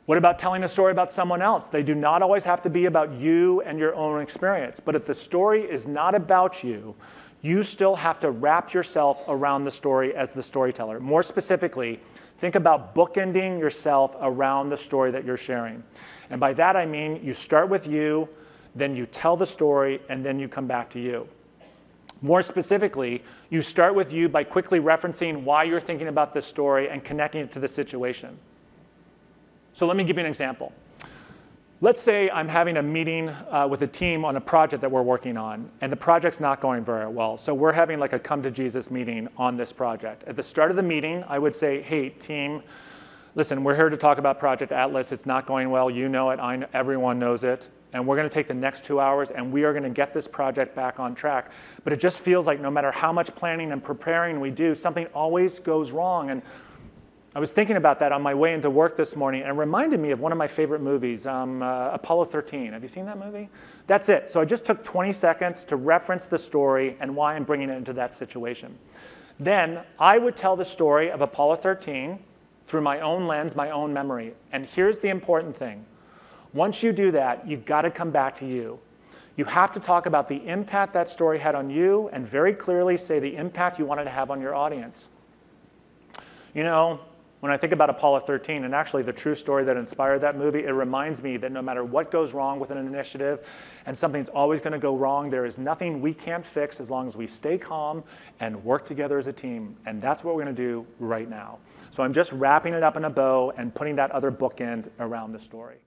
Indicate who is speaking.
Speaker 1: What about telling a story about someone else? They do not always have to be about you and your own experience. But if the story is not about you, you still have to wrap yourself around the story as the storyteller. More specifically, think about bookending yourself around the story that you're sharing. And by that I mean you start with you, then you tell the story, and then you come back to you. More specifically, you start with you by quickly referencing why you're thinking about this story and connecting it to the situation. So let me give you an example. Let's say I'm having a meeting with a team on a project that we're working on, and the project's not going very well. So we're having like a come to Jesus meeting on this project. At the start of the meeting, I would say, hey, team, listen, we're here to talk about Project Atlas. It's not going well. You know it. Everyone knows it. And we're going to take the next 2 hours, and we are going to get this project back on track. But it just feels like no matter how much planning and preparing we do, something always goes wrong. And I was thinking about that on my way into work this morning, and it reminded me of one of my favorite movies, Apollo 13. Have you seen that movie? That's it. So I just took 20 seconds to reference the story and why I'm bringing it into that situation. Then I would tell the story of Apollo 13 through my own lens, my own memory. And here's the important thing. Once you do that, you've got to come back to you. You have to talk about the impact that story had on you and very clearly say the impact you wanted to have on your audience. You know, when I think about Apollo 13 and actually the true story that inspired that movie, it reminds me that no matter what goes wrong with an initiative, and something's always going to go wrong, there is nothing we can't fix as long as we stay calm and work together as a team. And that's what we're going to do right now. So I'm just wrapping it up in a bow and putting that other bookend around the story.